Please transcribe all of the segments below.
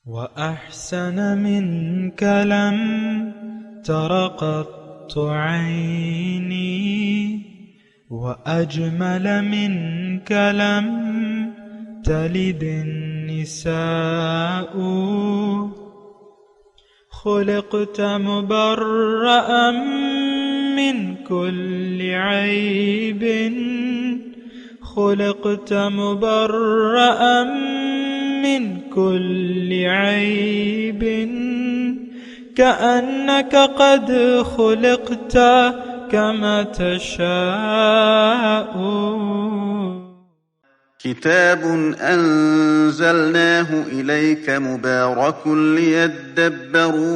وأحسن منك لم تر قط عيني وأجمل منك لم تلد النساء خلقت مبرأ من كل عيب خلقت مبرأ من كل عيب كأنك قد خلقت كما تشاء. كتاب أنزلناه إليك مبارك ليدبروا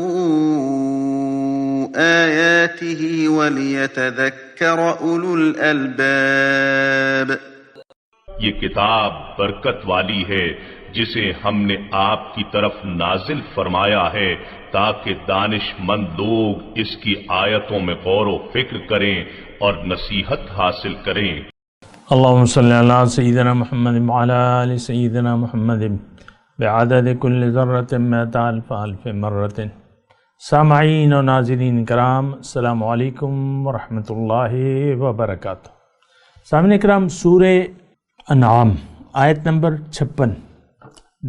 آياته وليتذكر أولو الألباب. یہ کتاب برکت والی ہے جسے ہم نے آپ کی طرف نازل فرمایا ہے تاکہ دانش مند لوگ اس کی آیتوں میں غور و فکر کریں اور نصیحت حاصل کریں. اللهم صل على سيدنا محمد وعلى آل سيدنا محمد بعدد كل ذرة مئة ألف ألف مرة. سامعین و ناظرین کرام، السلام علیکم ورحمۃ اللہ وبرکاتہ. سامعین کرام، سورہ انعام آیت نمبر 56،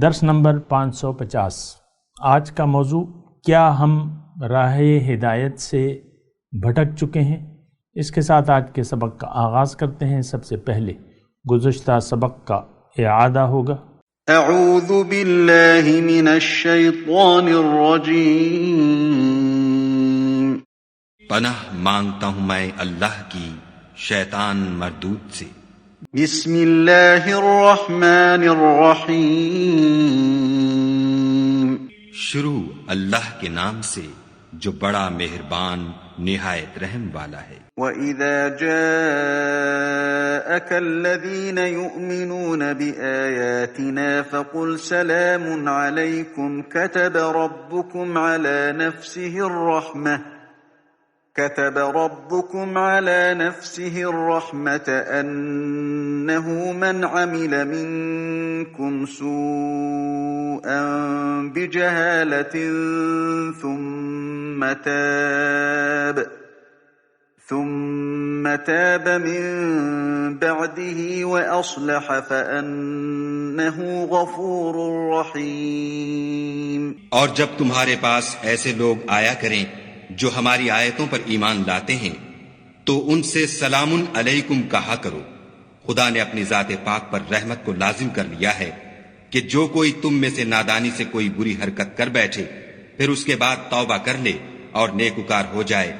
درس نمبر 550. آج کا موضوع، کیا ہم راہ ہدایت سے بھٹک چکے ہیں؟ اس کے ساتھ آج کے سبق کا آغاز کرتے ہیں. سب سے پہلے گزشتہ سبق کا اعادہ ہوگا. اعوذ باللہ من الشیطان الرجیم. پناہ مانگتا ہوں میں اللہ کی شیطان مردود سے. بسم اللہ الرحمن الرحیم. شروع اللہ کے نام سے جو بڑا مہربان نہایت رحم والا ہے. وَإِذَا جَاءَكَ الَّذِينَ يُؤْمِنُونَ بِآيَاتِنَا فَقُلْ سَلَامٌ عَلَيْكُمْ كَتَبَ رَبُّكُمْ عَلَى نَفْسِهِ الرَّحْمَةَ أَنَّهُ مَنْ عَمِلَ مِنكُمْ سُوءًا بِجَهَالَةٍ ثم تاب من بعده وأصلح فأنه غفور رحيم. اور جب تمہارے پاس ایسے لوگ آیا کریں جو ہماری آیتوں پر ایمان لاتے ہیں تو ان سے سلام علیکم کہا کرو. خدا نے اپنی ذات پاک پر رحمت کو لازم کر لیا ہے کہ جو کوئی تم میں سے نادانی سے کوئی بری حرکت کر بیٹھے پھر اس کے بعد توبہ کر لے اور نیکوکار ہو جائے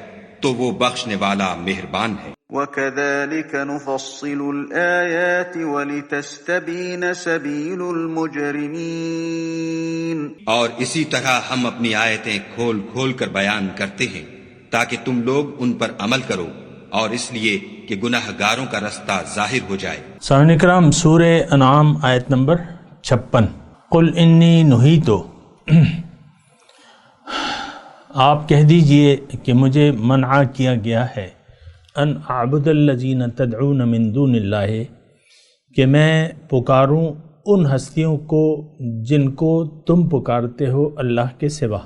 تو وہ بخشنے والا مہربان ہے. وَكَذَلِكَ نُفَصِّلُ الْآيَاتِ وَلِتَسْتَبِينَ سَبِيلُ الْمُجْرِمِينَ. اور اسی طرح ہم اپنی آیتیں کھول کھول کر بیان کرتے ہیں تاکہ تم لوگ ان پر عمل کرو اور اس لیے کہ گناہ گاروں کا رستہ ظاہر ہو جائے. سامعین کرام، سورہ انعام آیت نمبر 56. قل انی نہیت، آپ کہہ دیجئے کہ مجھے منع کیا گیا ہے ان اعبد الذین تدعون من دون اللہ، کہ میں پکاروں ان ہستیوں کو جن کو تم پکارتے ہو اللہ کے سوا.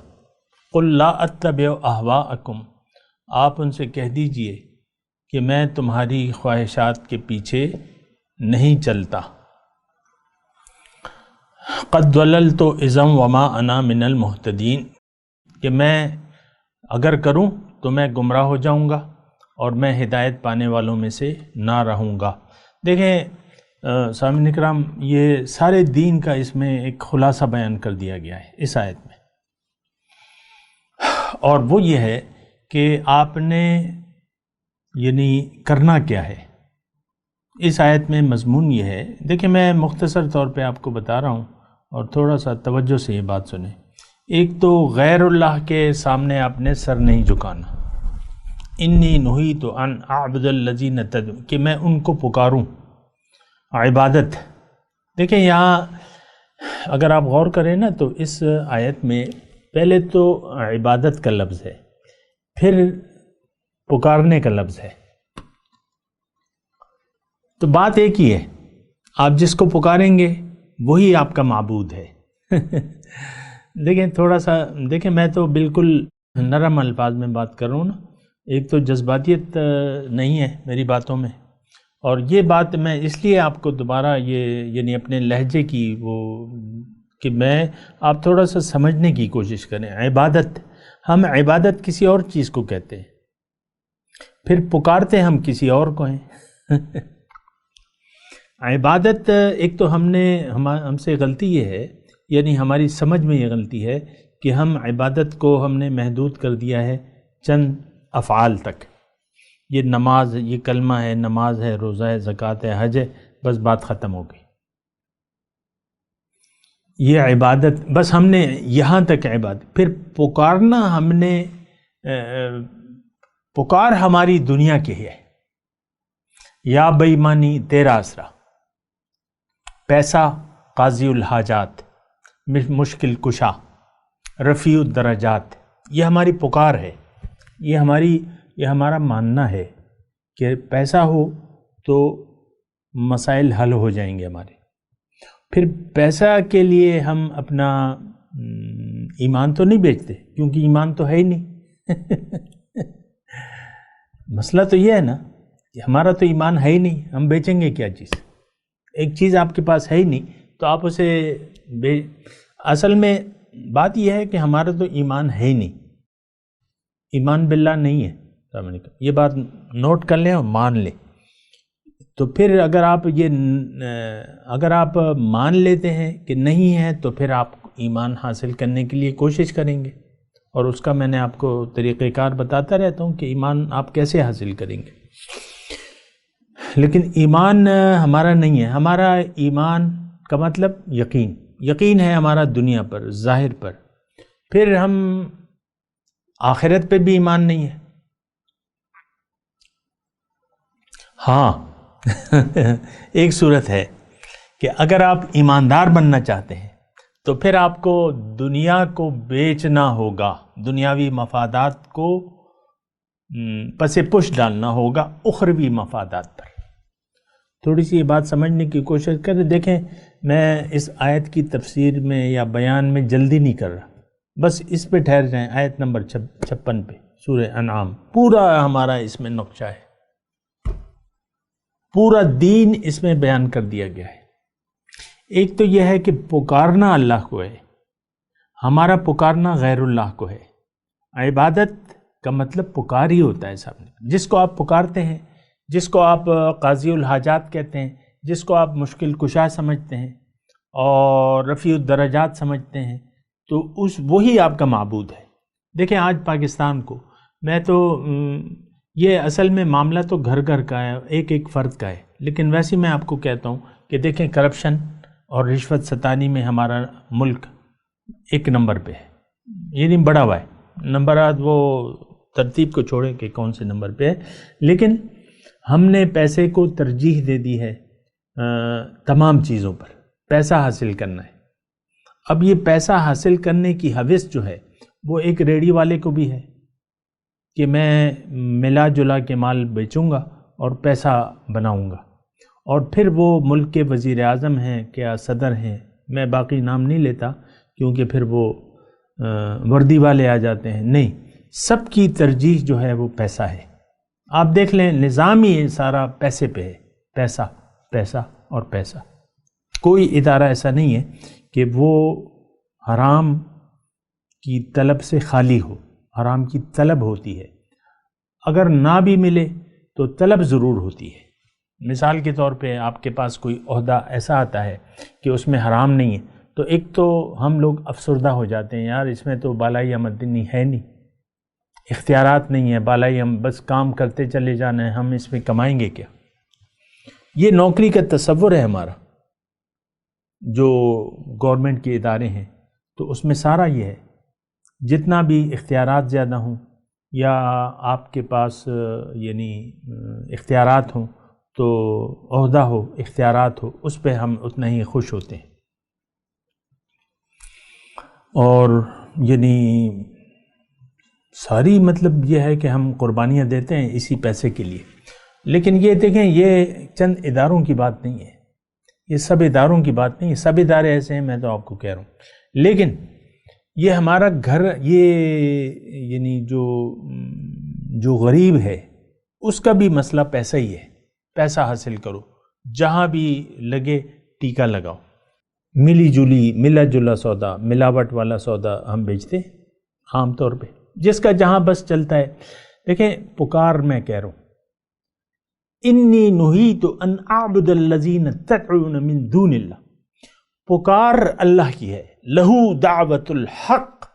قل لا اتبع اہواءکم، آپ ان سے کہہ دیجئے کہ میں تمہاری خواہشات کے پیچھے نہیں چلتا. قد ضللت اذا وما انا من المہتدین، کہ میں اگر کروں تو میں گمراہ ہو جاؤں گا اور میں ہدایت پانے والوں میں سے نہ رہوں گا. دیکھیں سامعین کرام، یہ سارے دین کا اس میں ایک خلاصہ بیان کر دیا گیا ہے اس آیت میں، اور وہ یہ ہے کہ آپ نے یعنی کرنا کیا ہے. اس آیت میں مضمون یہ ہے، دیکھیں میں مختصر طور پہ آپ کو بتا رہا ہوں اور تھوڑا سا توجہ سے یہ بات سنیں. ایک تو غیر اللہ کے سامنے آپ نے سر نہیں جھکانا. انی نہیت ان اعبد الذین تدعون، کہ میں ان کو پکاروں. عبادت، دیکھیں یہاں اگر آپ غور کریں نا تو اس آیت میں پہلے تو عبادت کا لفظ ہے، پھر پکارنے کا لفظ ہے. تو بات ایک ہی ہے، آپ جس کو پکاریں گے وہی آپ کا معبود ہے. دیکھیں تھوڑا سا دیکھیں، میں تو بالکل نرم الفاظ میں بات کر رہا ہوں نا، ایک تو جذباتیت نہیں ہے میری باتوں میں، اور یہ بات میں اس لیے آپ کو دوبارہ یہ یعنی اپنے لہجے کی وہ کہ میں آپ تھوڑا سا سمجھنے کی کوشش کریں. عبادت، ہم عبادت کسی اور چیز کو کہتے ہیں، پھر پکارتے ہم کسی اور کو ہیں. عبادت ایک تو ہم سے غلطی یہ ہے، یعنی ہماری سمجھ میں یہ غلطی ہے کہ ہم عبادت کو ہم نے محدود کر دیا ہے چند افعال تک. یہ نماز، یہ کلمہ ہے، نماز ہے، روزہ ہے، زکوٰۃ ہے، حج ہے، بس بات ختم ہو گئی. یہ عبادت بس ہم نے یہاں تک عبادت. پھر پکارنا ہم نے پکار ہماری دنیا کی ہے. یا بے ایمانی تیرا آسرا، پیسہ قاضی الحاجات، مشکل کشا، رفیع الدرجات، یہ ہماری پکار ہے. یہ ہمارا ماننا ہے کہ پیسہ ہو تو مسائل حل ہو جائیں گے ہمارے. پھر پیسہ کے لیے ہم اپنا ایمان تو نہیں بیچتے، کیونکہ ایمان تو ہے ہی نہیں. مسئلہ تو یہ ہے نا کہ ہمارا تو ایمان ہے ہی نہیں، ہم بیچیں گے کیا چیز؟ ایک چیز آپ کے پاس ہے ہی نہیں تو آپ اسے اصل میں بات یہ ہے کہ ہمارا تو ایمان ہے ہی نہیں، ایمان باللہ نہیں ہے. یہ بات نوٹ کر لیں اور مان لیں. تو پھر اگر آپ مان لیتے ہیں کہ نہیں ہے تو پھر آپ ایمان حاصل کرنے کے لیے کوشش کریں گے، اور اس کا میں نے آپ کو طریقہ کار بتاتا رہتا ہوں کہ ایمان آپ کیسے حاصل کریں گے. لیکن ایمان ہمارا نہیں ہے. ہمارا ایمان کا مطلب یقین ہے ہمارا دنیا پر، ظاہر پر. پھر ہم آخرت پہ بھی ایمان نہیں ہے. ہاں ایک صورت ہے کہ اگر آپ ایماندار بننا چاہتے ہیں تو پھر آپ کو دنیا کو بیچنا ہوگا، دنیاوی مفادات کو پس پش ڈالنا ہوگا اخروی مفادات پر. تھوڑی سی یہ بات سمجھنے کی کوشش کریں. دیکھیں میں اس آیت کی تفسیر میں یا بیان میں جلدی نہیں کر رہا، بس اس پہ ٹھہر جائیں. آیت نمبر 56 پہ سورہ انعام، پورا ہمارا اس میں نقشہ ہے، پورا دین اس میں بیان کر دیا گیا ہے. ایک تو یہ ہے کہ پکارنا اللہ کو ہے، ہمارا پکارنا غیر اللہ کو ہے. عبادت کا مطلب پکار ہی ہوتا ہے سامنے. جس کو آپ پکارتے ہیں، جس کو آپ قاضی الحاجات کہتے ہیں، جس کو آپ مشکل کشا سمجھتے ہیں اور رفیع الدرجات سمجھتے ہیں، تو وہی آپ کا معبود ہے. دیکھیں آج پاکستان کو، میں تو یہ اصل میں معاملہ تو گھر گھر کا ہے، ایک ایک فرد کا ہے، لیکن ویسے میں آپ کو کہتا ہوں کہ دیکھیں کرپشن اور رشوت ستانی میں ہمارا ملک ایک نمبر پہ ہے، یعنی بڑا ہوا ہے. نمبرات وہ ترتیب کو چھوڑیں کہ کون سے نمبر پہ ہے، لیکن ہم نے پیسے کو ترجیح دے دی ہے تمام چیزوں پر. پیسہ حاصل کرنا ہے. اب یہ پیسہ حاصل کرنے کی ہوس جو ہے وہ ایک ریڑھی والے کو بھی ہے کہ میں ملا جلا کے مال بیچوں گا اور پیسہ بناؤں گا، اور پھر وہ ملک کے وزیر اعظم ہیں کیا صدر ہیں، میں باقی نام نہیں لیتا کیونکہ پھر وہ وردی والے آ جاتے ہیں. نہیں، سب کی ترجیح جو ہے وہ پیسہ ہے. آپ دیکھ لیں نظام ہی سارا پیسے پہ ہے، پیسہ پیسہ اور پیسہ. کوئی ادارہ ایسا نہیں ہے کہ وہ حرام کی طلب سے خالی ہو. حرام کی طلب ہوتی ہے، اگر نہ بھی ملے تو طلب ضرور ہوتی ہے. مثال کے طور پہ آپ کے پاس کوئی عہدہ ایسا آتا ہے کہ اس میں حرام نہیں ہے، تو ایک تو ہم لوگ افسردہ ہو جاتے ہیں، یار اس میں تو بالائی آمدنی ہے نہیں، اختیارات نہیں ہے، بالائی ہم بس کام کرتے چلے جانا ہے، ہم اس میں کمائیں گے کیا؟ یہ نوکری کا تصور ہے ہمارا جو گورنمنٹ کے ادارے ہیں، تو اس میں سارا یہ ہے. جتنا بھی اختیارات زیادہ ہوں یا آپ کے پاس یعنی اختیارات ہوں، تو عہدہ ہو، اختیارات ہو، اس پہ ہم اتنا ہی خوش ہوتے ہیں. اور یعنی ساری مطلب یہ ہے کہ ہم قربانیاں دیتے ہیں اسی پیسے کے لیے. لیکن یہ دیکھیں یہ چند اداروں کی بات نہیں ہے، یہ سب اداروں کی بات نہیں ہے. سب ادارے ایسے ہیں، میں تو آپ کو کہہ رہا ہوں. لیکن یہ ہمارا گھر، یہ یعنی جو غریب ہے اس کا بھی مسئلہ پیسہ ہی ہے، پیسہ حاصل کرو، جہاں بھی لگے ٹیکہ لگاؤ، ملا جلا سودا، ملاوٹ والا سودا ہم بیچتے ہیں عام طور پہ، جس کا جہاں بس چلتا ہے۔ دیکھیں پکار میں کہہ رہا ہوں، انی نہیت ان اعبد الذین تدعون من دون اللہ، پکار اللہ کی ہے، لہو دعوت الحق،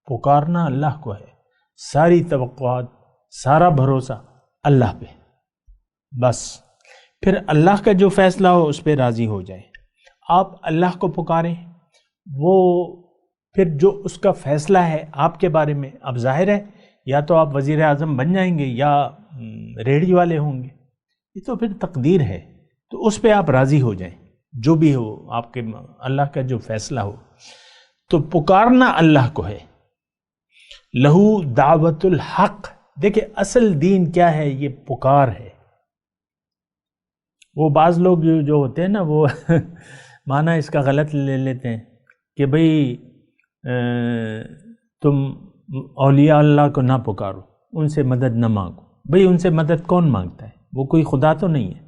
پکارنا اللہ کو ہے، ساری توقعات، سارا بھروسہ اللہ پہ، بس پھر اللہ کا جو فیصلہ ہو اس پہ راضی ہو جائے۔ آپ اللہ کو پکاریں، وہ پھر جو اس کا فیصلہ ہے آپ کے بارے میں، اب ظاہر ہے یا تو آپ وزیر اعظم بن جائیں گے یا ریڑھی والے ہوں گے، یہ تو پھر تقدیر ہے، تو اس پہ آپ راضی ہو جائیں، جو بھی ہو آپ کے اللہ کا جو فیصلہ ہو۔ تو پکارنا اللہ کو ہے، لہو دعوت الحق۔ دیکھیں اصل دین کیا ہے؟ یہ پکار ہے۔ وہ بعض لوگ جو ہوتے ہیں نا، وہ معنی اس کا غلط لے لیتے ہیں کہ بھئی تم اولیاء اللہ کو نہ پکارو، ان سے مدد نہ مانگو۔ بھئی ان سے مدد کون مانگتا ہے؟ وہ کوئی خدا تو نہیں ہے،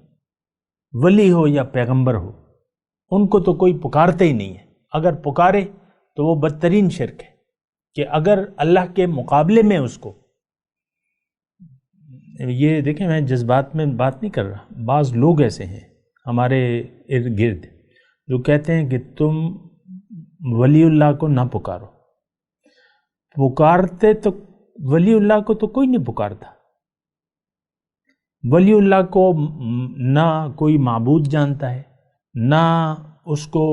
ولی ہو یا پیغمبر ہو، ان کو تو کوئی پکارتے ہی نہیں ہے۔ اگر پکارے تو وہ بدترین شرک ہے کہ اگر اللہ کے مقابلے میں اس کو، یہ دیکھیں میں جذبات میں بات نہیں کر رہا، بعض لوگ ایسے ہیں ہمارے ارد گرد جو کہتے ہیں کہ تم ولی اللہ کو نہ پکارو۔ پکارتے تو ولی اللہ کو تو کوئی نہیں پکارتا، ولی اللہ کو نہ کوئی معبود جانتا ہے، نہ اس کو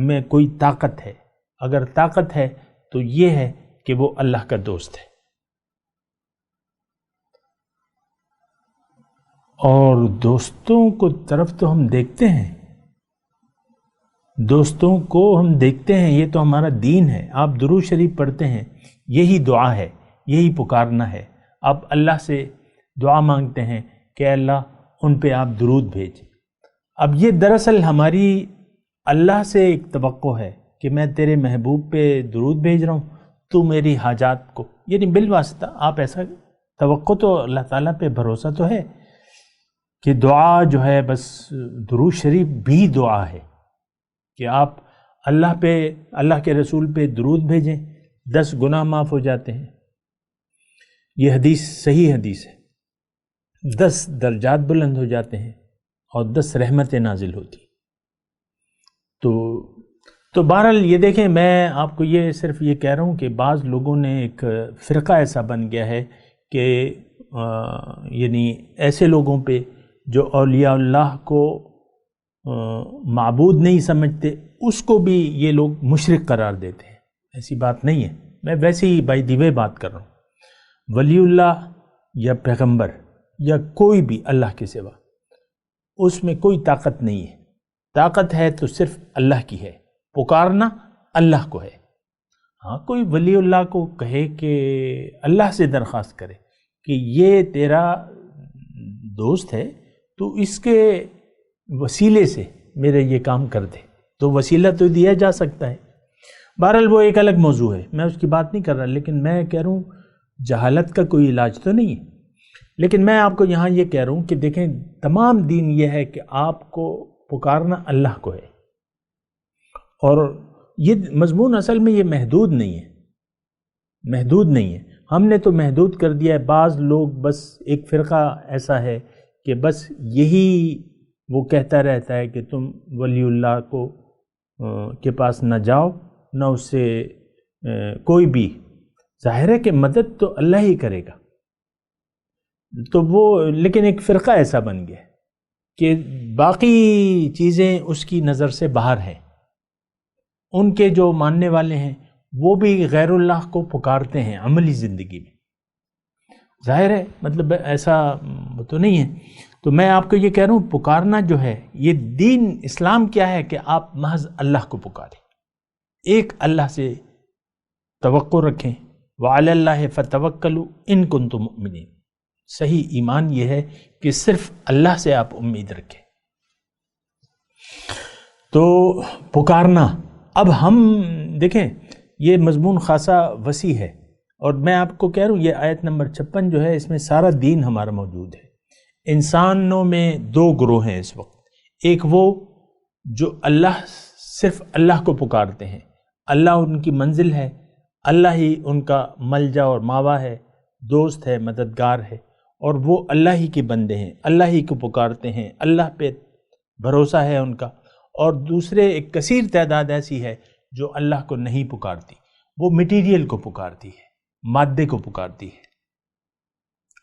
میں کوئی طاقت ہے۔ اگر طاقت ہے تو یہ ہے کہ وہ اللہ کا دوست ہے۔ اور دوستوں کو طرف تو ہم دیکھتے ہیں، دوستوں کو ہم دیکھتے ہیں، یہ تو ہمارا دین ہے۔ آپ درود شریف پڑھتے ہیں، یہی دعا ہے، یہی پکارنا ہے۔ آپ اللہ سے دعا مانگتے ہیں کہ اللہ ان پہ آپ درود بھیج۔ اب یہ دراصل ہماری اللہ سے ایک توقع ہے کہ میں تیرے محبوب پہ درود بھیج رہا ہوں، تو میری حاجات کو، یعنی بالواسطہ آپ ایسا توقع، تو اللہ تعالیٰ پہ بھروسہ تو ہے کہ دعا جو ہے بس درود شریف بھی دعا ہے کہ آپ اللہ پہ، اللہ کے رسول پہ درود بھیجیں، 10 گناہ معاف ہو جاتے ہیں۔ یہ حدیث صحیح حدیث ہے، 10 درجات بلند ہو جاتے ہیں اور 10 رحمتیں نازل ہوتی۔ تو بہرحال یہ دیکھیں، میں آپ کو یہ صرف یہ کہہ رہا ہوں کہ بعض لوگوں نے ایک فرقہ ایسا بن گیا ہے کہ یعنی ایسے لوگوں پہ جو اولیاء اللہ کو معبود نہیں سمجھتے، اس کو بھی یہ لوگ مشرک قرار دیتے ہیں۔ ایسی بات نہیں ہے، میں ویسے ہی بائی دی وے بات کر رہا ہوں۔ ولی اللہ یا پیغمبر یا کوئی بھی اللہ کے سوا، اس میں کوئی طاقت نہیں ہے۔ طاقت ہے تو صرف اللہ کی ہے، پکارنا اللہ کو ہے۔ ہاں کوئی ولی اللہ کو کہے کہ اللہ سے درخواست کرے کہ یہ تیرا دوست ہے، تو اس کے وسیلے سے میرے یہ کام کر دے، تو وسیلہ تو دیا جا سکتا ہے۔ بہرحال وہ ایک الگ موضوع ہے، میں اس کی بات نہیں کر رہا، لیکن میں کہہ رہا ہوں جہالت کا کوئی علاج تو نہیں ہے۔ لیکن میں آپ کو یہاں یہ کہہ رہا ہوں کہ دیکھیں تمام دین یہ ہے کہ آپ کو پکارنا اللہ کو ہے، اور یہ مضمون اصل میں یہ محدود نہیں ہے، محدود نہیں ہے۔ ہم نے تو محدود کر دیا ہے۔ بعض لوگ بس ایک فرقہ ایسا ہے کہ بس یہی وہ کہتا رہتا ہے کہ تم ولی اللہ کو کے پاس نہ جاؤ، نہ اس سے کوئی بھی، ظاہر ہے کہ مدد تو اللہ ہی کرے گا۔ تو وہ لیکن ایک فرقہ ایسا بن گیا کہ باقی چیزیں اس کی نظر سے باہر ہیں۔ ان کے جو ماننے والے ہیں وہ بھی غیر اللہ کو پکارتے ہیں عملی زندگی میں، ظاہر ہے، مطلب ایسا تو نہیں ہے۔ تو میں آپ کو یہ کہہ رہا ہوں پکارنا جو ہے، یہ دین اسلام کیا ہے کہ آپ محض اللہ کو پکاریں، ایک اللہ سے توقع رکھیں۔ وَعَلَى اللَّهِ فَتَوَكَّلُوا إِن كُنتُم مُؤْمِنِينَ۔ صحیح ایمان یہ ہے کہ صرف اللہ سے آپ امید رکھیں۔ تو پکارنا اب ہم دیکھیں یہ مضمون خاصا وسیع ہے، اور میں آپ کو کہہ رہا ہوں یہ آیت نمبر 56 جو ہے اس میں سارا دین ہمارا موجود ہے۔ انسانوں میں دو گروہ ہیں اس وقت، ایک وہ جو صرف اللہ کو پکارتے ہیں، اللہ ان کی منزل ہے، اللہ ہی ان کا ملجا اور ماوا ہے، دوست ہے، مددگار ہے، اور وہ اللہ ہی کے بندے ہیں، اللہ ہی کو پکارتے ہیں، اللہ پہ بھروسہ ہے ان کا۔ اور دوسرے ایک کثیر تعداد ایسی ہے جو اللہ کو نہیں پکارتی، وہ مٹیریل کو پکارتی ہے، مادے کو پکارتی ہے۔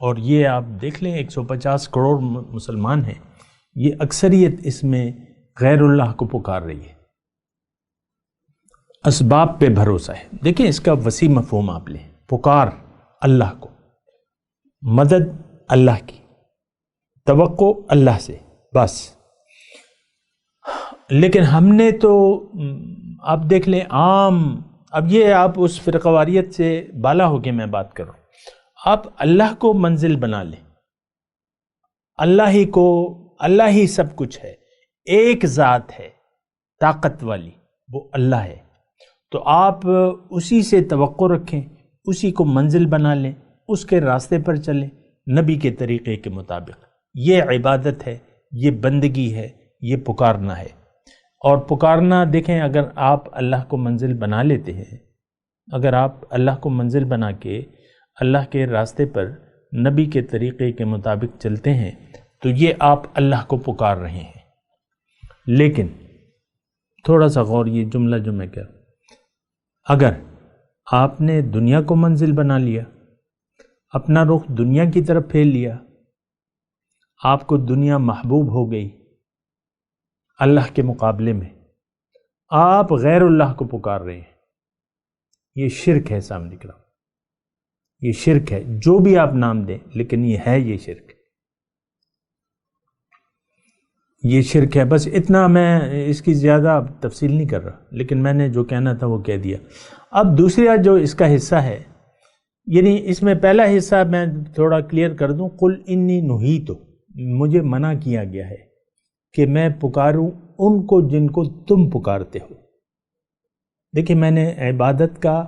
اور یہ آپ دیکھ لیں 150 کروڑ مسلمان ہیں، یہ اکثریت اس میں غیر اللہ کو پکار رہی ہے، اسباب پہ بھروسہ ہے۔ دیکھیں اس کا وسیع مفہوم آپ لیں، پکار اللہ کو، مدد اللہ کی، توقع اللہ سے، بس۔ لیکن ہم نے تو آپ دیکھ لیں عام، اب یہ آپ اس فرقواریت سے بالا ہو کے میں بات کر رہا ہوں، آپ اللہ کو منزل بنا لیں، اللہ ہی سب کچھ ہے، ایک ذات ہے طاقت والی، وہ اللہ ہے، تو آپ اسی سے توقع رکھیں، اسی کو منزل بنا لیں، اس کے راستے پر چلیں نبی کے طریقے کے مطابق۔ یہ عبادت ہے، یہ بندگی ہے، یہ پکارنا ہے۔ اور پکارنا دیکھیں، اگر آپ اللہ کو منزل بنا لیتے ہیں، اگر آپ اللہ کو منزل بنا کے اللہ کے راستے پر نبی کے طریقے کے مطابق چلتے ہیں تو یہ آپ اللہ کو پکار رہے ہیں۔ لیکن تھوڑا سا غور، یہ جملہ جو میں کہہ رہا ہوں، اگر آپ نے دنیا کو منزل بنا لیا، اپنا رخ دنیا کی طرف پھیر لیا، آپ کو دنیا محبوب ہو گئی اللہ کے مقابلے میں، آپ غیر اللہ کو پکار رہے ہیں، یہ شرک ہے۔ سامنے نکلا، یہ شرک ہے، جو بھی آپ نام دیں، لیکن یہ ہے، یہ شرک، یہ شرک ہے۔ بس اتنا، میں اس کی زیادہ تفصیل نہیں کر رہا، لیکن میں نے جو کہنا تھا وہ کہہ دیا۔ اب دوسرا جو اس کا حصہ ہے، یعنی اس میں پہلا حصہ میں تھوڑا کلیئر کر دوں، قل انی نہیت، مجھے منع کیا گیا ہے کہ میں پکاروں ان کو جن کو تم پکارتے ہو۔ دیکھیں میں نے عبادت کا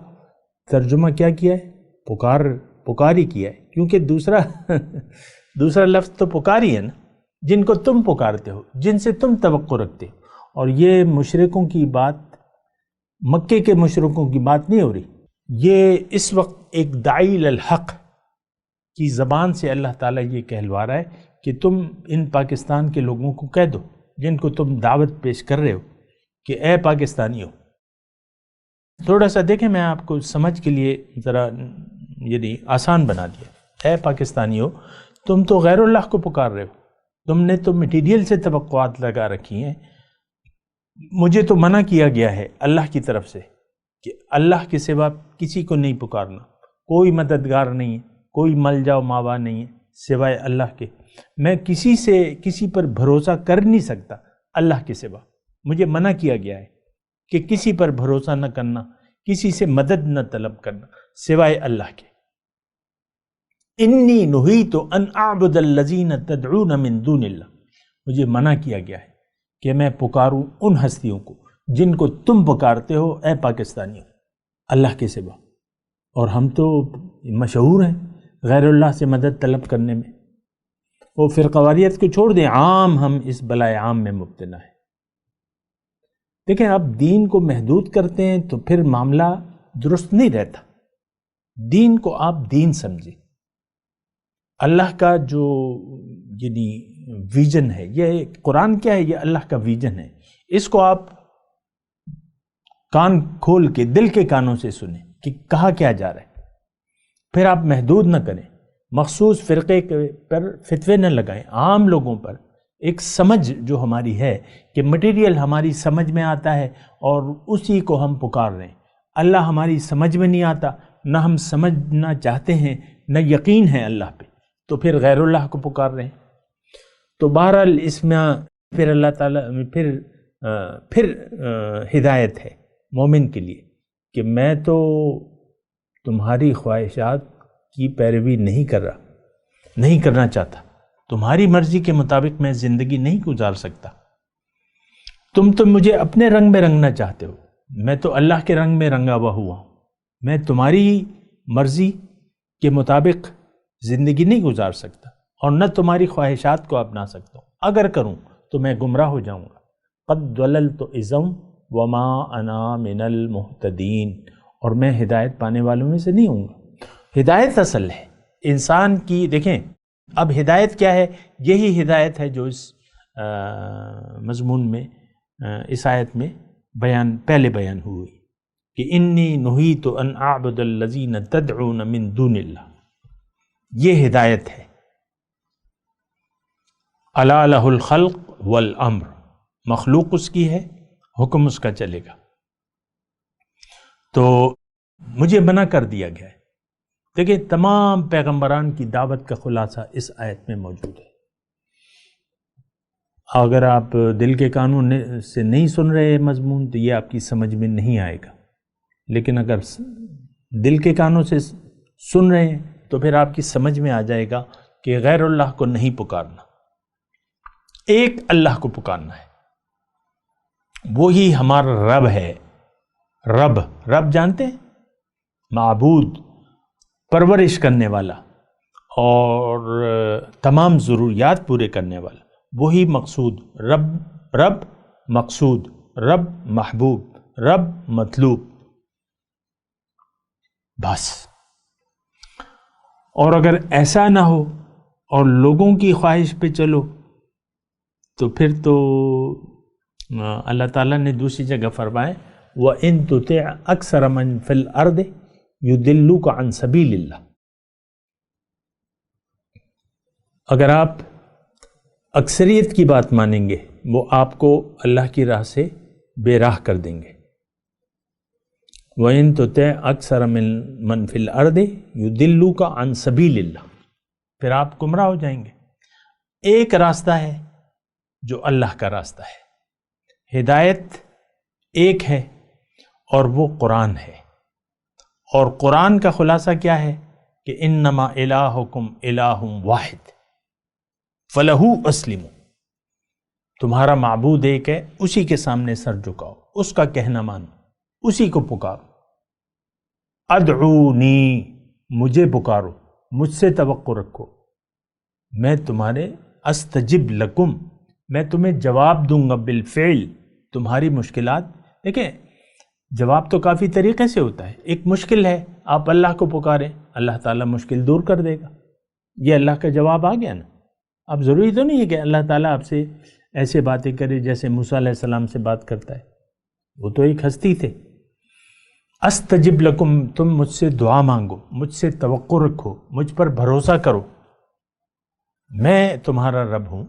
ترجمہ کیا کیا ہے، پکاری کیا ہے، کیونکہ دوسرا لفظ تو پکاری ہے نا، جن کو تم پکارتے ہو، جن سے تم توقع رکھتے ہو۔ اور یہ مشرکوں کی بات، مکے کے مشرکوں کی بات نہیں ہو رہی، یہ اس وقت ایک داعی الحق کی زبان سے اللہ تعالیٰ یہ کہلوا رہا ہے کہ تم ان پاکستان کے لوگوں کو کہہ دو جن کو تم دعوت پیش کر رہے ہو کہ اے پاکستانی ہو۔ تھوڑا سا دیکھیں، میں آپ کو سمجھ کے لیے ذرا یعنی آسان بنا دیا۔ اے پاکستانی ہو، تم تو غیر اللہ کو پکار رہے ہو، تم نے تو مٹیریل سے توقعات لگا رکھی ہیں، مجھے تو منع کیا گیا ہے اللہ کی طرف سے کہ اللہ کے سوا کسی کو نہیں پکارنا، کوئی مددگار نہیں ہے، کوئی ملجا و ماوا نہیں ہے سوائے اللہ کے، میں کسی پر بھروسہ کر نہیں سکتا اللہ کے سوا، مجھے منع کیا گیا ہے کہ کسی پر بھروسہ نہ کرنا، کسی سے مدد نہ طلب کرنا سوائے اللہ کے۔ انی نہیت ان اعبد الذین تدعون من دون اللہ، مجھے منع کیا گیا ہے کہ میں پکاروں ان ہستیوں کو جن کو تم پکارتے ہو اے پاکستانی، اللہ کے سوا۔ اور ہم تو مشہور ہیں غیر اللہ سے مدد طلب کرنے میں، وہ فرقواریت کو چھوڑ دیں، عام ہم اس بلائے عام میں مبتلا ہیں۔ دیکھیں آپ دین کو محدود کرتے ہیں تو پھر معاملہ درست نہیں رہتا۔ دین کو آپ دین سمجھیں، اللہ کا جو یعنی ویژن ہے، یہ قرآن کیا ہے، یہ اللہ کا ویژن ہے، اس کو آپ کان کھول کے دل کے کانوں سے سنیں کہ کہا کیا جا رہا ہے، پھر آپ محدود نہ کریں، مخصوص فرقے پر فتوے نہ لگائیں، عام لوگوں پر ایک سمجھ جو ہماری ہے کہ مٹیریل ہماری سمجھ میں آتا ہے اور اسی کو ہم پکار رہے ہیں، اللہ ہماری سمجھ میں نہیں آتا، نہ ہم سمجھنا چاہتے ہیں، نہ یقین ہے اللہ پہ، تو پھر غیر اللہ کو پکار رہے ہیں۔ تو بہرحال اس میں پھر اللہ تعالیٰ پھر ہدایت ہے مومن کے لیے کہ میں تو تمہاری خواہشات کی پیروی نہیں کر رہا، نہیں کرنا چاہتا، تمہاری مرضی کے مطابق میں زندگی نہیں گزار سکتا، تم تو مجھے اپنے رنگ میں رنگنا چاہتے ہو، میں تو اللہ کے رنگ میں رنگا ہوا ہوں، میں تمہاری مرضی کے مطابق زندگی نہیں گزار سکتا اور نہ تمہاری خواہشات کو اپنا سکتا ہوں، اگر کروں تو میں گمراہ ہو جاؤں گا۔ قد ضللت اذا وما انا من المہتدین، اور میں ہدایت پانے والوں میں سے نہیں ہوں گا۔ ہدایت اصل ہے انسان کی، دیکھیں اب ہدایت کیا ہے، یہی ہدایت ہے جو اس مضمون میں اس آیت میں پہلے بیان ہوئی کہ انی نہیت ان اعبد الذین تدعون من دون اللہ، یہ ہدایت ہے۔ الا لہ الخلق والامر، مخلوق اس کی ہے، حکم اس کا چلے گا، تو مجھے منع کر دیا گیا ہے۔ دیکھیں تمام پیغمبران کی دعوت کا خلاصہ اس آیت میں موجود ہے۔ اگر آپ دل کے کانوں سے نہیں سن رہے مضمون تو یہ آپ کی سمجھ میں نہیں آئے گا، لیکن اگر دل کے کانوں سے سن رہے ہیں تو پھر آپ کی سمجھ میں آ جائے گا کہ غیر اللہ کو نہیں پکارنا، ایک اللہ کو پکارنا ہے، وہی ہمارا رب ہے۔ رب جانتے ہیں؟ معبود، پرورش کرنے والا اور تمام ضروریات پورے کرنے والا، وہی مقصود، رب مقصود، رب محبوب، رب مطلوب، بس۔ اور اگر ایسا نہ ہو اور لوگوں کی خواہش پہ چلو تو پھر تو اللہ تعالیٰ نے دوسری جگہ فرمائے وَإِن تُطِعْ أَكْثَرَ مَنْ فِي الْأَرْضِ يُضِلُّوكَ عَنْ سَبِيلِ اللَّهِ، اگر آپ اکثریت کی بات مانیں گے وہ آپ کو اللہ کی راہ سے بے راہ کر دیں گے۔ وَإِن تُطِعْ أَكْثَرَ مَنْ فِي الْأَرْضِ يُضِلُّوكَ عَنْ سَبِيلِ اللَّهِ، پھر آپ گمراہ ہو جائیں گے۔ ایک راستہ ہے جو اللہ کا راستہ ہے، ہدایت ایک ہے اور وہ قرآن ہے، اور قرآن کا خلاصہ کیا ہے کہ انما الہکم الہ واحد فلہ اسلموا، تمہارا معبود ایک ہے، اسی کے سامنے سر جھکاؤ، اس کا کہنا مانو، اسی کو پکارو۔ ادعونی، مجھے پکارو، مجھ سے توقع رکھو، میں تمہارے استجب لکم، میں تمہیں جواب دوں گا بالفعل، تمہاری مشکلات۔ دیکھیں جواب تو کافی طریقے سے ہوتا ہے، ایک مشکل ہے آپ اللہ کو پکاریں، اللہ تعالیٰ مشکل دور کر دے گا، یہ اللہ کا جواب آ گیا نا۔ اب ضروری تو نہیں ہے کہ اللہ تعالیٰ آپ سے ایسے باتیں کرے جیسے موسیٰ علیہ السلام سے بات کرتا ہے، وہ تو ایک ہستی تھے۔ استجب لکم، تم مجھ سے دعا مانگو، مجھ سے توقع رکھو، مجھ پر بھروسہ کرو، میں تمہارا رب ہوں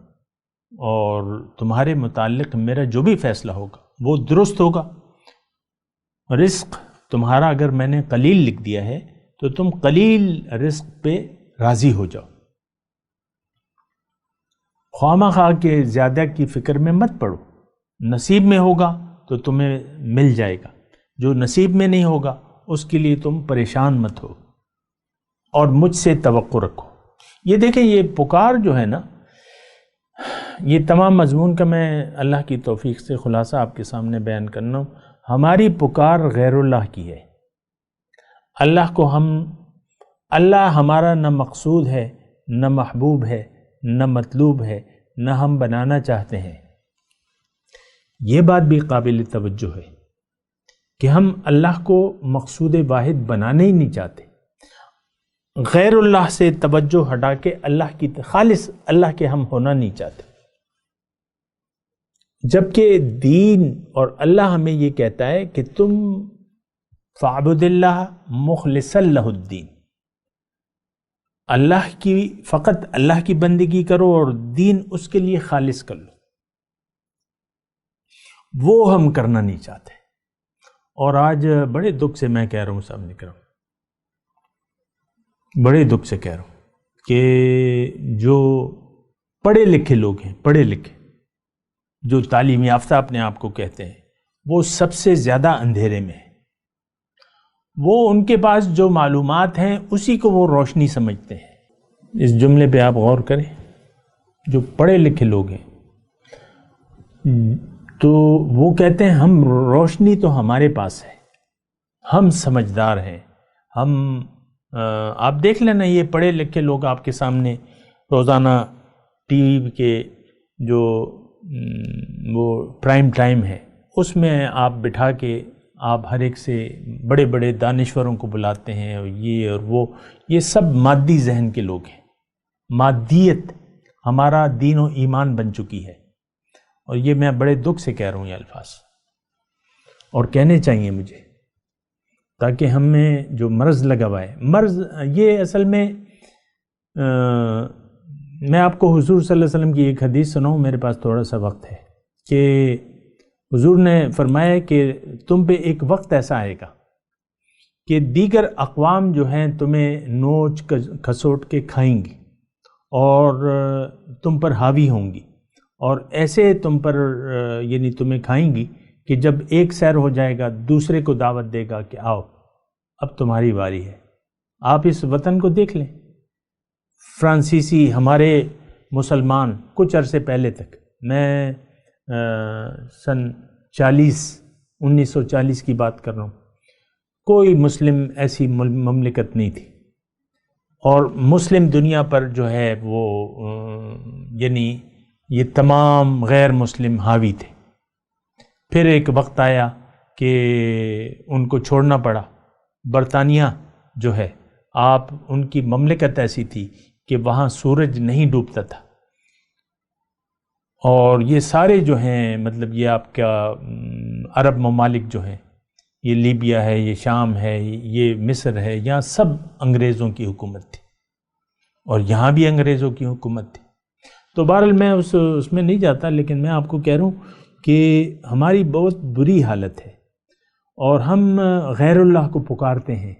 اور تمہارے متعلق میرا جو بھی فیصلہ ہوگا وہ درست ہوگا۔ رزق تمہارا اگر میں نے قلیل لکھ دیا ہے تو تم قلیل رزق پہ راضی ہو جاؤ، خواہ خواہ کے زیادہ کی فکر میں مت پڑو، نصیب میں ہوگا تو تمہیں مل جائے گا، جو نصیب میں نہیں ہوگا اس کے لیے تم پریشان مت ہو، اور مجھ سے توقع رکھو۔ یہ دیکھیں یہ پکار جو ہے نا، یہ تمام مضمون کا میں اللہ کی توفیق سے خلاصہ آپ کے سامنے بیان کرنا ہوں۔ ہماری پکار غیر اللہ کی ہے، اللہ ہمارا نہ مقصود ہے، نہ محبوب ہے، نہ مطلوب ہے، نہ ہم بنانا چاہتے ہیں۔ یہ بات بھی قابل توجہ ہے کہ ہم اللہ کو مقصود واحد بنانے ہی نہیں چاہتے، غیر اللہ سے توجہ ہٹا کے اللہ کی خالص اللہ کے ہم ہونا نہیں چاہتے، جبکہ دین اور اللہ ہمیں یہ کہتا ہے کہ تم فاعبد اللہ مخلصا لہ الدین، فقط اللہ کی بندگی کرو اور دین اس کے لیے خالص کر لو، وہ ہم کرنا نہیں چاہتے۔ اور آج بڑے دکھ سے میں کہہ رہا ہوں، سامنے کر رہا ہوں، بڑے دکھ سے کہہ رہا ہوں کہ جو پڑھے لکھے لوگ ہیں، پڑھے لکھے جو تعلیم یافتہ اپنے آپ کو کہتے ہیں، وہ سب سے زیادہ اندھیرے میں ہیں۔ وہ ان کے پاس جو معلومات ہیں اسی کو وہ روشنی سمجھتے ہیں۔ اس جملے پہ آپ غور کریں، جو پڑھے لکھے لوگ ہیں، تو وہ کہتے ہیں ہم روشنی تو ہمارے پاس ہے، ہم سمجھدار ہیں، ہم آپ دیکھ لینا یہ پڑھے لکھے لوگ آپ کے سامنے روزانہ ٹی وی کے جو وہ پرائم ٹائم ہے اس میں آپ بٹھا کے آپ ہر ایک سے بڑے بڑے دانشوروں کو بلاتے ہیں، اور یہ اور وہ، یہ سب مادی ذہن کے لوگ ہیں۔ مادیت ہمارا دین و ایمان بن چکی ہے، اور یہ میں بڑے دکھ سے کہہ رہا ہوں یہ الفاظ، اور کہنے چاہیے مجھے، تاکہ ہمیں جو مرض لگا ہوا ہے، مرض یہ اصل میں میں آپ کو حضور صلی اللہ علیہ وسلم کی ایک حدیث سناؤں، میرے پاس تھوڑا سا وقت ہے، کہ حضور نے فرمایا کہ تم پہ ایک وقت ایسا آئے گا کہ دیگر اقوام جو ہیں تمہیں نوچ کھسوٹ کے کھائیں گی اور تم پر حاوی ہوں گی، اور ایسے تم پر یعنی تمہیں کھائیں گی کہ جب ایک سیر ہو جائے گا دوسرے کو دعوت دے گا کہ آؤ اب تمہاری باری ہے۔ آپ اس وطن کو دیکھ لیں، فرانسیسی ہمارے مسلمان کچھ عرصے پہلے تک، میں سن 1940 کی بات کر رہا ہوں، کوئی مسلم ایسی مملکت نہیں تھی، اور مسلم دنیا پر جو ہے وہ یعنی یہ تمام غیر مسلم حاوی تھے۔ پھر ایک وقت آیا کہ ان کو چھوڑنا پڑا، برطانیہ جو ہے آپ ان کی مملکت ایسی تھی کہ وہاں سورج نہیں ڈوبتا تھا، اور یہ سارے جو ہیں مطلب یہ آپ کا عرب ممالک جو ہیں، یہ لیبیا ہے، یہ شام ہے، یہ مصر ہے، یہاں سب انگریزوں کی حکومت تھی، اور یہاں بھی انگریزوں کی حکومت تھی۔ تو بہرحال میں اس میں نہیں جاتا، لیکن میں آپ کو کہہ رہا ہوں کہ ہماری بہت بری حالت ہے، اور ہم غیر اللہ کو پکارتے ہیں،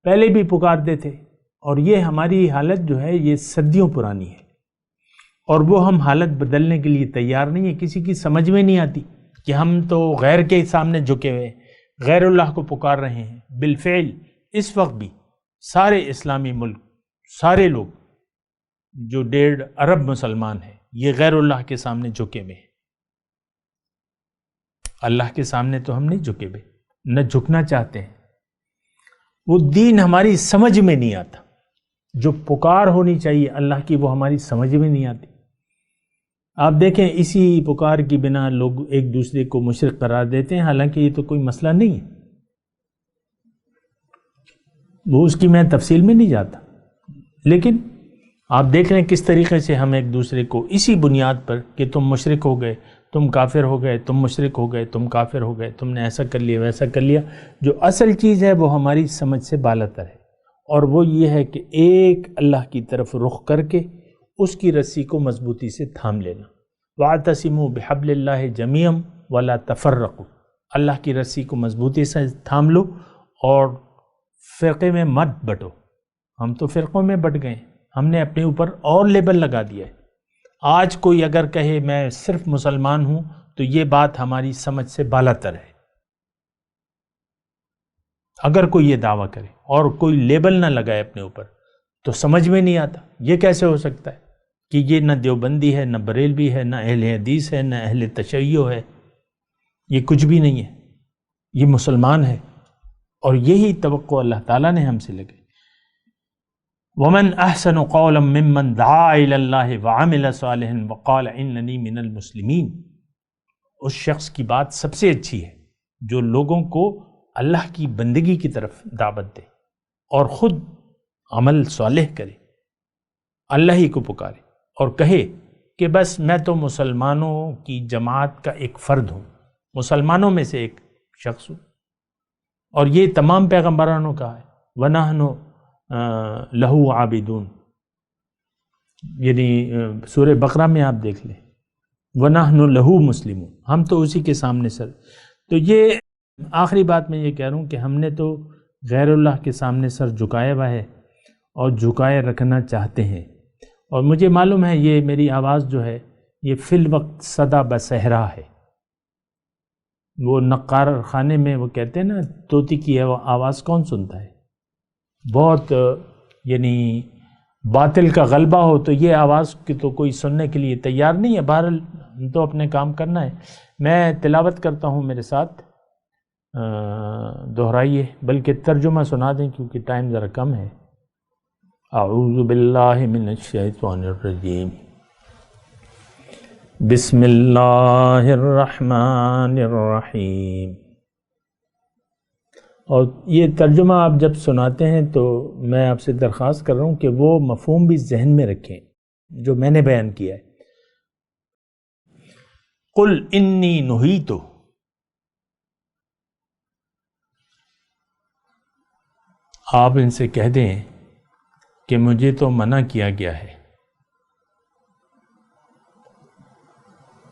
پہلے بھی پکارتے تھے، اور یہ ہماری حالت جو ہے یہ صدیوں پرانی ہے، اور وہ ہم حالت بدلنے کے لیے تیار نہیں ہے۔ کسی کی سمجھ میں نہیں آتی کہ ہم تو غیر کے سامنے جھکے ہوئے غیر اللہ کو پکار رہے ہیں۔ بالفعل اس وقت بھی سارے اسلامی ملک، سارے لوگ جو 1.5 ارب مسلمان ہیں، یہ غیر اللہ کے سامنے جھکے ہوئے ہیں۔ اللہ کے سامنے تو ہم نہیں جھکے ہوئے، نہ جھکنا چاہتے ہیں۔ وہ دین ہماری سمجھ میں نہیں آتا، جو پکار ہونی چاہیے اللہ کی وہ ہماری سمجھ میں نہیں آتی۔ آپ دیکھیں اسی پکار کی بنا لوگ ایک دوسرے کو مشرک قرار دیتے ہیں، حالانکہ یہ تو کوئی مسئلہ نہیں ہے، وہ اس کی میں تفصیل میں نہیں جاتا، لیکن آپ دیکھ رہے ہیں کس طریقے سے ہم ایک دوسرے کو اسی بنیاد پر کہ تم مشرک ہو گئے، تم کافر ہو گئے، تم مشرک ہو گئے، تم کافر ہو گئے، تم نے ایسا کر لیا ویسا کر لیا۔ جو اصل چیز ہے وہ ہماری سمجھ سے بالاتر ہے، اور وہ یہ ہے کہ ایک اللہ کی طرف رخ کر کے اس کی رسی کو مضبوطی سے تھام لینا۔ وَاعْتَصِمُوا بِحَبْلِ اللَّهِ جَمِيعًا وَلَا تَفَرَّقُوا، اللہ کی رسی کو مضبوطی سے تھام لو اور فرقے میں مت بٹو۔ ہم تو فرقوں میں بٹ گئے، ہم نے اپنے اوپر اور لیبل لگا دیا ہے۔ آج کوئی اگر کہے میں صرف مسلمان ہوں تو یہ بات ہماری سمجھ سے بالاتر ہے۔ اگر کوئی یہ دعویٰ کرے اور کوئی لیبل نہ لگائے اپنے اوپر تو سمجھ میں نہیں آتا یہ کیسے ہو سکتا ہے کہ یہ نہ دیوبندی ہے، نہ بریلوی ہے، نہ اہل حدیث ہے، نہ اہل تشیع ہے، یہ کچھ بھی نہیں ہے، یہ مسلمان ہے، اور یہی توقع اللہ تعالیٰ نے ہم سے لگے۔ وَمَنْ أَحْسَنُ قَوْلًا مِّمَّنْ دَعَا إِلَى اللَّهِ وَعَمِلَ صَالِحًا وَقَالَ إِنَّنِي مِنَ الْمُسْلِمِينَ، اس شخص کی بات سب سے اچھی ہے جو لوگوں کو اللہ کی بندگی کی طرف دعوت دے اور خود عمل صالح کرے، اللہ ہی کو پکارے اور کہے کہ بس میں تو مسلمانوں کی جماعت کا ایک فرد ہوں، مسلمانوں میں سے ایک شخص ہوں، اور یہ تمام پیغمبرانوں کا ہے۔ وَنَحْنُ لَهُ عَابِدُونَ، یعنی سورہ بقرہ میں آپ دیکھ لیں، وَنَحْنُ لَهُ مُسْلِمُونَ، ہم تو اسی کے سامنے سر۔ تو یہ آخری بات میں یہ کہہ رہا ہوں کہ ہم نے تو غیر اللہ کے سامنے سر جھکایا ہوا ہے اور جھکائے رکھنا چاہتے ہیں، اور مجھے معلوم ہے یہ میری آواز جو ہے یہ فی الوقت صدا بصحرا ہے۔ وہ نقار خانے میں وہ کہتے ہیں نا طوطی کی آواز کون سنتا ہے، بہت یعنی باطل کا غلبہ ہو تو یہ آواز کی تو کوئی سننے کے لیے تیار نہیں ہے۔ بہرحال تو اپنے کام کرنا ہے. میں تلاوت کرتا ہوں، میرے ساتھ دہرائیے، بلکہ ترجمہ سنا دیں کیونکہ ٹائم ذرا کم ہے. اعوذ باللہ من الشیطان الرجیم، بسم اللہ الرحمن الرحیم. اور یہ ترجمہ آپ جب سناتے ہیں تو میں آپ سے درخواست کر رہا ہوں کہ وہ مفہوم بھی ذہن میں رکھیں جو میں نے بیان کیا ہے. قل انی نہیت، آپ ان سے کہہ دیں کہ مجھے تو منع کیا گیا ہے،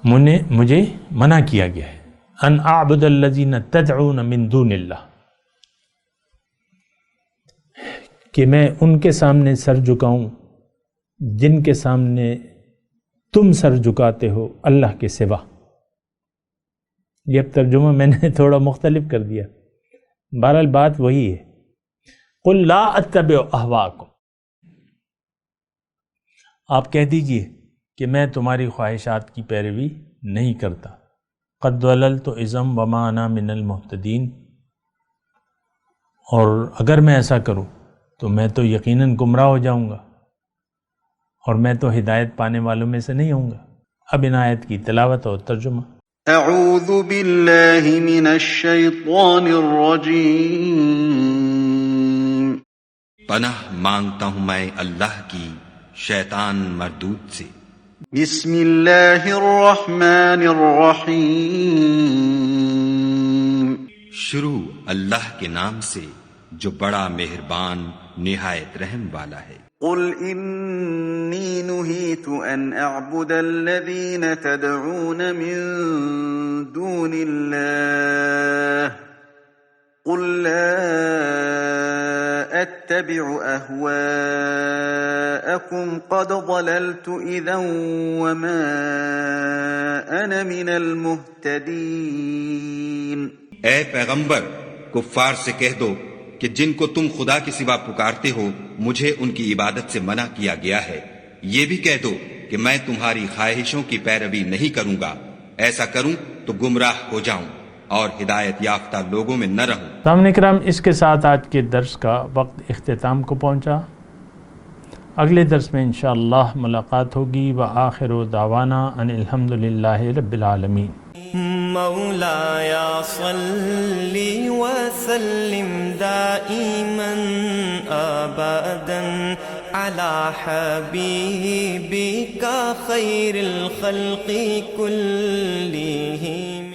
مجھے منع کیا گیا ہے ان اعبد الذین تدعون من دون اللہ، کہ میں ان کے سامنے سر جھکاؤں جن کے سامنے تم سر جھکاتے ہو اللہ کے سوا. یہ اب ترجمہ میں نے تھوڑا مختلف کر دیا، بہرحال بات وہی ہے. قل لا اتبع اہواءکم، آپ کہہ دیجئے کہ میں تمہاری خواہشات کی پیروی نہیں کرتا. قد ضللت اذا وما انا من المہتدین، اور اگر میں ایسا کروں تو میں تو یقیناً گمراہ ہو جاؤں گا اور میں تو ہدایت پانے والوں میں سے نہیں ہوں گا. اب ان آیت کی تلاوت اور ترجمہ. اعوذ باللہ من الشیطان الرجیم، پناہ مانگتا ہوں میں اللہ کی شیطان مردود سے. بسم اللہ الرحمن الرحیم، شروع اللہ کے نام سے جو بڑا مہربان نہایت رحم والا ہے. قل انی نہیت ان اعبد الذین تدعون من دون اللہ قل لا اتبع اہواءکم قد ضللت اذا وما انا من المہتدین. اے پیغمبر، کفار سے کہہ دو کہ جن کو تم خدا کے سوا پکارتے ہو مجھے ان کی عبادت سے منع کیا گیا ہے. یہ بھی کہہ دو کہ میں تمہاری خواہشوں کی پیروی نہیں کروں گا، ایسا کروں تو گمراہ ہو جاؤں اور ہدایت یافتہ لوگوں میں نہ رہوں. سامعین کرام، اس کے ساتھ آج کے درس کا وقت اختتام کو پہنچا. اگلے درس میں انشاءاللہ ملاقات ہوگی. وآخر دعوانا ان الحمدللہ رب العالمین. مولاي صل وسلم دائما أبدا على حبيبك خير الخلق كلهم.